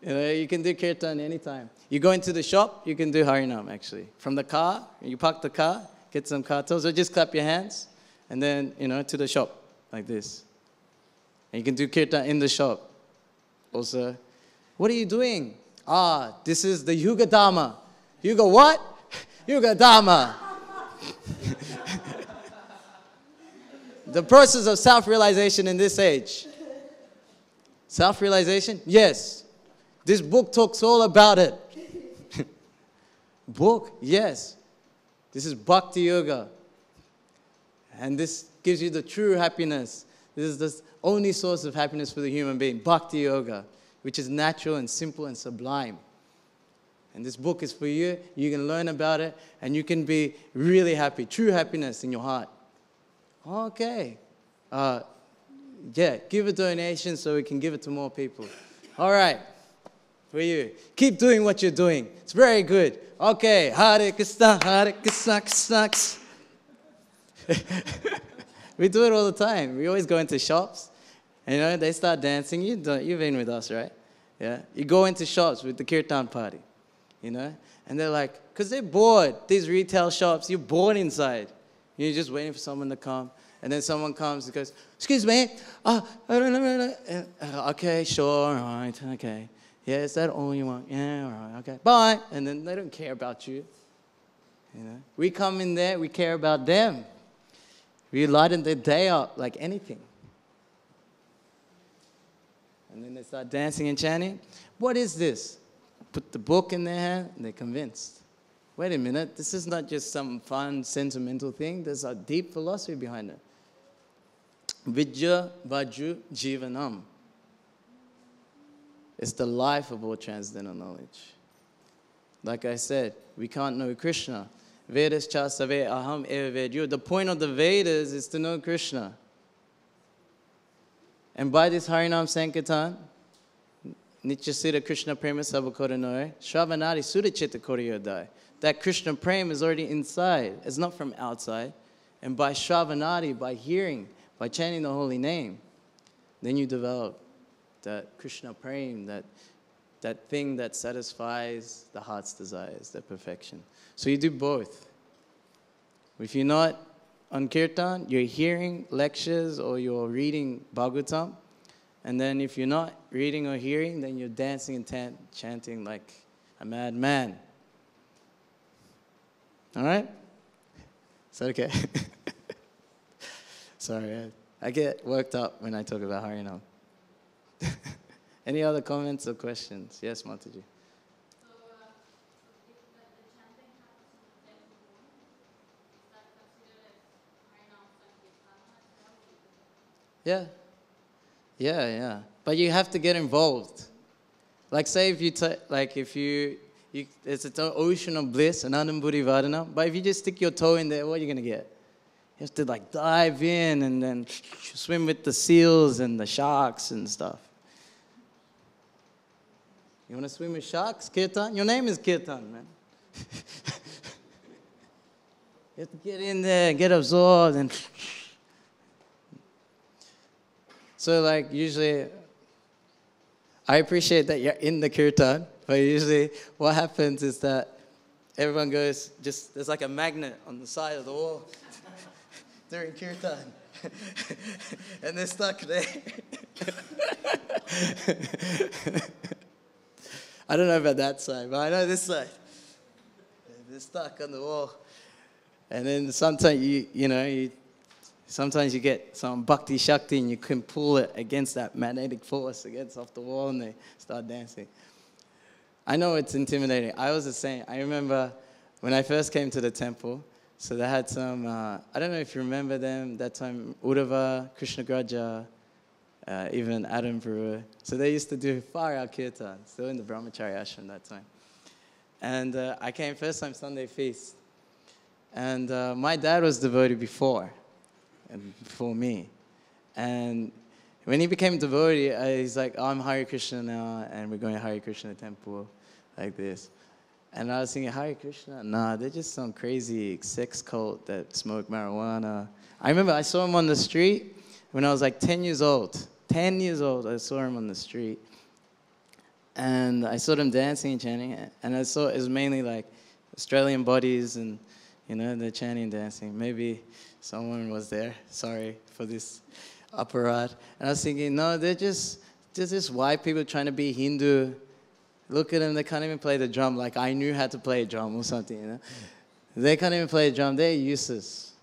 you know, you can do kirtan anytime. You go into the shop, you can do Harinam actually. From the car, you park the car, get some kartals, or just clap your hands, and then, you know, to the shop, like this. And you can do kirtan in the shop. Also, what are you doing? This is the Yuga Dharma. Yuga what? Yuga Dharma. The process of self-realization in this age. Self-realization? Yes. This book talks all about it. Book? Yes. This is Bhakti Yoga. And this gives you the true happiness. This is the only source of happiness for the human being. Bhakti Yoga, which is natural and simple and sublime. And this book is for you. You can learn about it and you can be really happy. True happiness in your heart. Okay. Yeah, give a donation so we can give it to more people. All right. For you. Keep doing what you're doing. It's very good. Okay. Hare Krishna, Hare Krishna, Krishna, Krishna. We do it all the time. We always go into shops. And, you know, they start dancing. You've been with us, right? Yeah. You go into shops with the kirtan party. You know? And they're like, because they're bored. These retail shops, you're bored inside. You're just waiting for someone to come. And then someone comes and goes, excuse me. Okay, sure, all right, okay. Yeah, is that all you want? Yeah, all right, okay. Bye. And then they don't care about you. You know? We come in there, we care about them. We lighten their day up like anything. And then they start dancing and chanting. What is this? Put the book in their hand and they're convinced. Wait a minute, this is not just some fun, sentimental thing. There's a deep philosophy behind it. Vidya Vajju Jivanam. It's the life of all transcendental knowledge. Like I said, we can't know Krishna. Vedas cha save aham eva vedyo. The point of the Vedas is to know Krishna. And by this Harinam Sankirtan, Nityasira Krishna Prema Sabakotanoy, Shravanari Sudachita Koriyodai. That Krishna Prema is already inside. It's not from outside. And by Shravanari, by hearing, by chanting the holy name, then you develop that Krishna Prema, that thing that satisfies the heart's desires, that perfection. So you do both. If you're not on Kirtan, you're hearing lectures or you're reading Bhagavatam. And then if you're not reading or hearing, then you're dancing and chanting like a madman. All right? Is that okay? Sorry, I get worked up when I talk about Harinam. Any other comments or questions? Yes, Mataji. So, if the chanting happens in the dead room, is that considered as Harinam Sankirtan? Yeah. But you have to get involved. Like say if you it's an ocean of bliss, anandam buddhi vadanam. But if you just stick your toe in there, what are you going to get? You have to like dive in and then swim with the seals and the sharks and stuff. You want to swim with sharks, Kirtan? Your name is Kirtan, man. You have to get in there, get absorbed, and so like usually I appreciate that you're in the kirtan, but usually what happens is that everyone goes, there's like a magnet on the side of the wall during kirtan. And they're stuck there. I don't know about that side, but I know this side. They're stuck on the wall. And then sometimes sometimes you get some bhakti shakti and you can pull it against that magnetic force against off the wall and they start dancing. I know it's intimidating. I was the same. I remember when I first came to the temple, so they had some, I don't know if you remember them, that time, Uddhava, Krishna Graja, even Adam Prabhu. So they used to do far kirtan, still in the Brahmachari Ashram that time. And I came first time Sunday feast. And my dad was devotee before me. And when he became devotee, he's like, oh, I'm Hare Krishna now, and we're going to Hare Krishna temple, like this. And I was thinking, Hare Krishna? Nah, they're just some crazy sex cult that smoke marijuana. I remember I saw him on the street when I was like 10 years old. 10 years old, I saw him on the street. And I saw them dancing and chanting. And I saw it was mainly like Australian bodies and, they're chanting and dancing. Maybe someone was there. Sorry for this apparat. And I was thinking, no, they're just white people trying to be Hindu. Look at them, they can't even play the drum like I knew how to play a drum or something, They can't even play a drum, they're useless.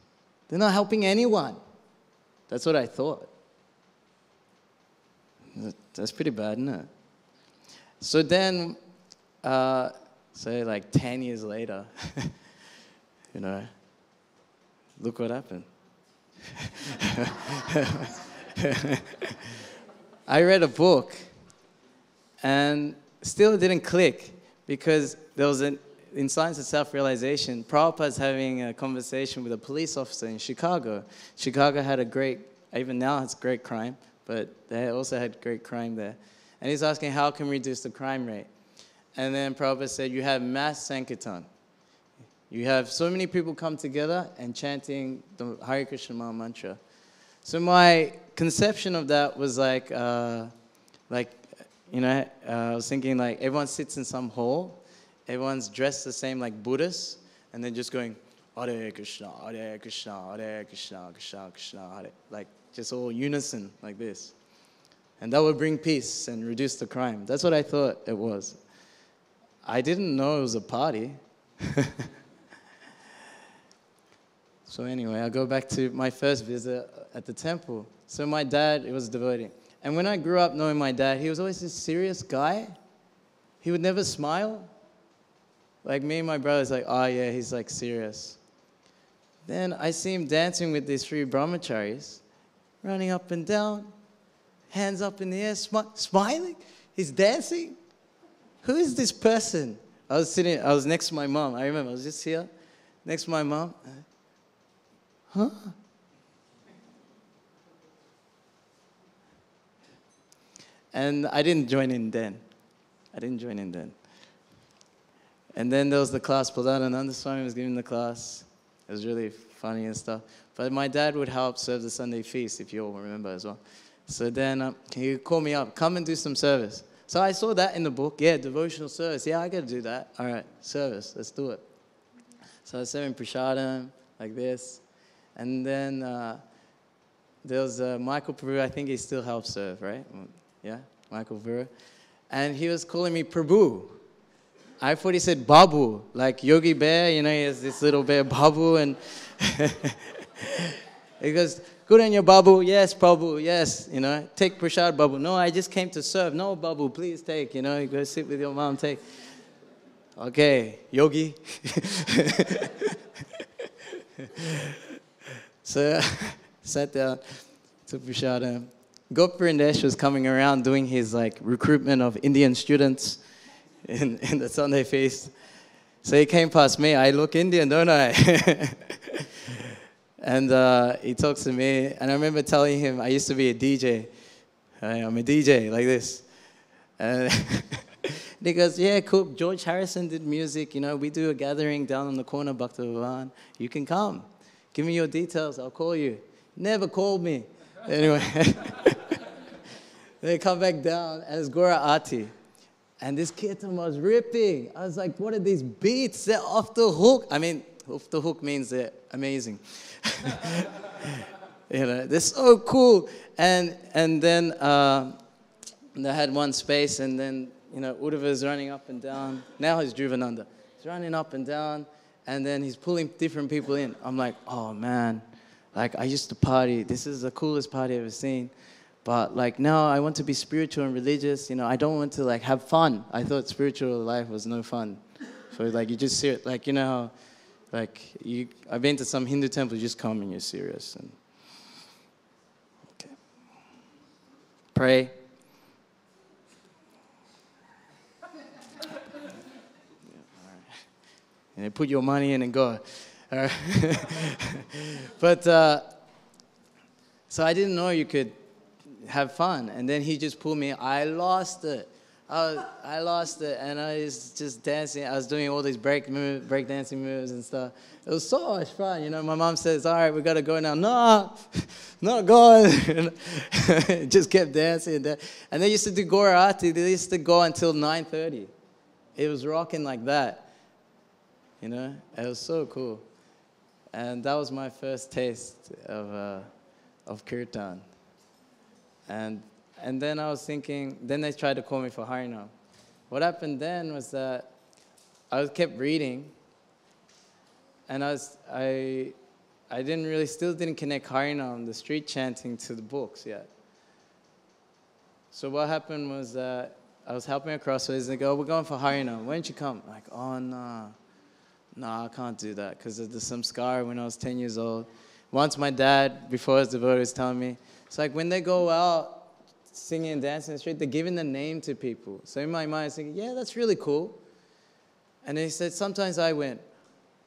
They're not helping anyone. That's what I thought. That's pretty bad, isn't it? So then, like 10 years later, look what happened. I read a book and still didn't click because there was in Science of Self-Realization, Prabhupada's having a conversation with a police officer in Chicago. Chicago had even now it's great crime, but they also had great crime there. And he's asking, how can we reduce the crime rate? And then Prabhupada said, you have mass Sankirtan. You have so many people come together and chanting the Hare Krishna Maha Mantra. So my conception of that was I was thinking like everyone sits in some hall, everyone's dressed the same like Buddhists, and then just going, Hare Krishna, Hare Krishna, Hare Krishna, Krishna Krishna, Hare, like just all unison like this. And that would bring peace and reduce the crime. That's what I thought it was. I didn't know it was a party. So anyway, I'll go back to my first visit at the temple. So my dad, he was a devotee. And when I grew up knowing my dad, he was always this serious guy. He would never smile. Like me and my brother's like, oh yeah, he's like serious. Then I see him dancing with these three brahmacharis, running up and down, hands up in the air, smiling. He's dancing. Who is this person? I was next to my mom. I remember I was just here, next to my mom. Huh? And I didn't join in then. And then there was the class. Harinamananda Swami was giving the class. It was really funny and stuff. But my dad would help serve the Sunday feast, if you all remember as well. So then he called me up, come and do some service. So I saw that in the book. Yeah, devotional service. Yeah, I got to do that. All right, service. Let's do it. So I was serving prasadam like this. And then there was Michael Prabhu. I think he still helps serve, right? Yeah, Michael Prabhu. And he was calling me Prabhu. I thought he said Babu, like Yogi Bear. He has this little bear, Babu. And he goes, good on your Babu. Yes, Prabhu, yes. Take prasad, Babu. No, I just came to serve. No, Babu, please take. You go sit with your mom, take. Okay, Yogi. So sat down, took prasad. Goparindesh was coming around doing his recruitment of Indian students in the Sunday feast. So he came past me. I look Indian, don't I? And he talks to me. And I remember telling him I used to be a DJ. I'm a DJ, like this. And he goes, yeah, cool. George Harrison did music. We do a gathering down on the corner of Bhaktivedanta. You can come. Give me your details. I'll call you. Never called me. Anyway. They come back down, and it's Gora Ati. And this kirtan was ripping. I was like, what are these beats? They're off the hook. I mean, off the hook means they're amazing. They're so cool. And then they had one space, and then, Uddhava's running up and down. Now he's Dhruvananda. He's running up and down, and then he's pulling different people in. I'm like, oh, man. Like, I used to party. This is the coolest party I've ever seen. But, like, now I want to be spiritual and religious. I don't want to, like, have fun. I thought spiritual life was no fun. So, like, you just see it. Like, how, like, I've been to some Hindu temples, you just come and you're serious. And, okay. Pray. And they put your money in and go. But, so I didn't know you could have fun. And then he just pulled me. I lost it. I lost it. And I was just dancing. I was doing all these break dancing moves and stuff. It was so much fun. My mom says, all right, we got to go now. No, not going. Just kept dancing. And they used to do Gaurati. They used to go until 9:30. It was rocking like that. It was so cool. And that was my first taste of kirtan. And then I was thinking, then they tried to call me for Harinam. What happened then was that I kept reading, and I still didn't connect Harinam, the street chanting, to the books yet. So what happened was that I was helping across, so they go, we're going for Harinam. Why don't you come? I'm like, oh, no. No, I can't do that because of the samskara when I was 10 years old. Once my dad, before his devotee, was telling me, it's like when they go out singing and dancing in the street, they're giving the name to people. So in my mind, I was thinking, yeah, that's really cool. And he said, sometimes I went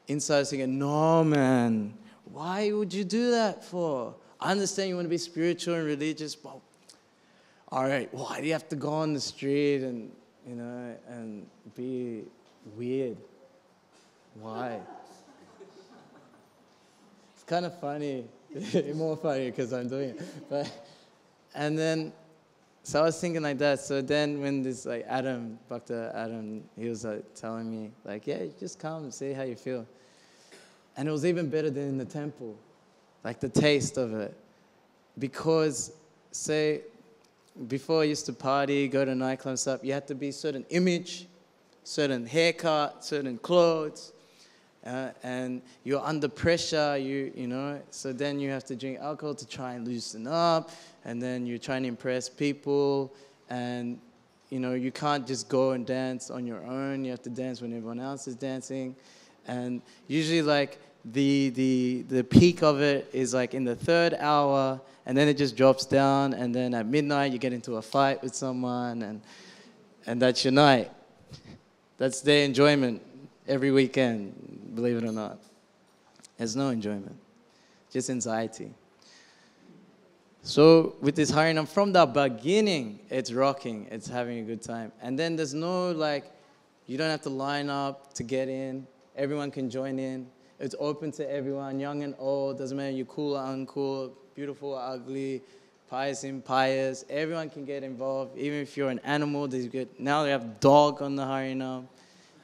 inside thinking, no, man, why would you do that for? I understand you want to be spiritual and religious, but all right, why do you have to go on the street and, and be weird? Why? It's kind of funny, more funny because I'm doing it. And then, so I was thinking like that. So then when this Bhakta Adam, he was telling me like, yeah, just come and see how you feel. And it was even better than in the temple, like the taste of it. Because, say, before I used to party, go to nightclubs and stuff, you had to be certain image, certain haircut, certain clothes. And you're under pressure, so then you have to drink alcohol to try and loosen up, and then you're trying to impress people, and, you can't just go and dance on your own. You have to dance when everyone else is dancing. And usually, like, the peak of it is, like, in the 3rd hour, and then it just drops down, and then at midnight you get into a fight with someone, and that's your night. That's their enjoyment every weekend, believe it or not. There's no enjoyment, just anxiety. So with this Harinam, from the beginning, it's rocking, it's having a good time. And then there's no, like, you don't have to line up to get in. Everyone can join in. It's open to everyone, young and old, doesn't matter you're cool or uncool, beautiful or ugly, pious, impious. Everyone can get involved, even if you're an animal. Now they have dog on the Harinam,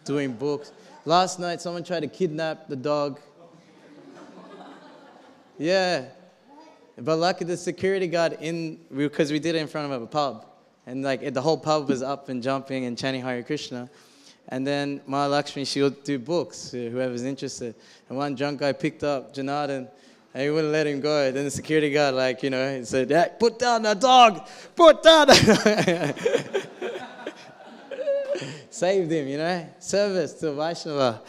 doing books. Last night, someone tried to kidnap the dog. Yeah. But lucky the security guard because we did it in front of a pub. And like the whole pub was up and jumping and chanting Hare Krishna. And then Mahalakshmi, she would do books, whoever's interested. And one drunk guy picked up Janardhan, and he wouldn't let him go. Then the security guard, he said, hey, put down the dog! Put down the... Saved him, service to Vaishnava.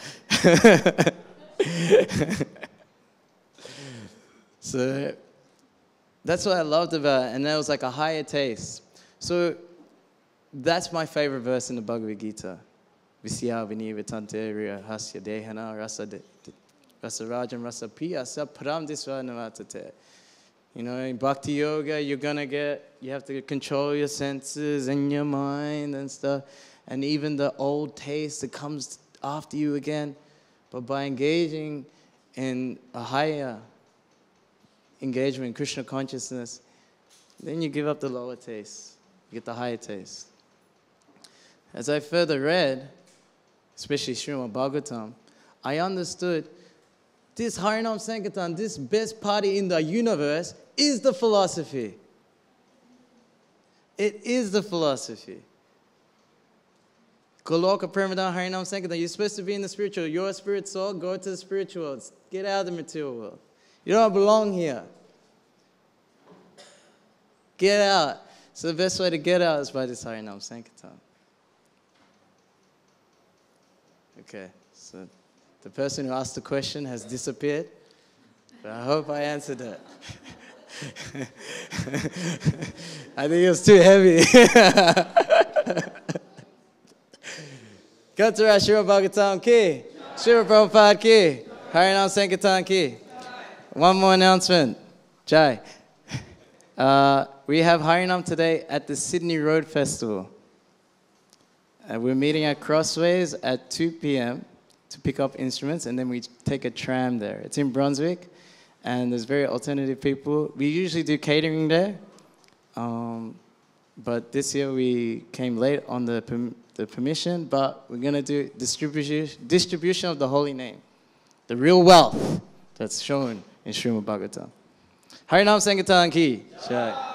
So that's what I loved about it, and that was like a higher taste. So that's my favorite verse in the Bhagavad Gita. Visya vinivatante hasya dehana rasa rajam rasa priyasa param disva navatate. In bhakti yoga, you have to control your senses and your mind and stuff. And even the old taste that comes after you again. But by engaging in a higher engagement in Krishna consciousness, then you give up the lower taste. You get the higher taste. As I further read, especially Śrīmad Bhāgavatam, I understood this Harinam Sankirtan, this best party in the universe, is the philosophy. It is the philosophy. Goloka Paramadana Harinam Sankirtan. You're supposed to be in the spiritual. You're a spirit soul. Go to the spiritual world. Get out of the material world. You don't belong here. Get out. So the best way to get out is by this Harinam Sankirtan. Okay, so the person who asked the question has disappeared, but I hope I answered it. I think it was too heavy. Gantara Śrīmad Bhāgavatam ki, Śrīmad Prabhupada ki, Harinam Sankirtan ki. One more announcement. Jai. We have Harinam today at the Sydney Road Festival. We're meeting at Crossways at 2 p.m. to pick up instruments, and then we take a tram there. It's in Brunswick, and there's very alternative people. We usually do catering there, but this year we came late on the permission, but we're going to do distribution of the holy name, the real wealth that's shown in Śrīmad Bhāgavatam. Harinam Sankirtan ki. Jai.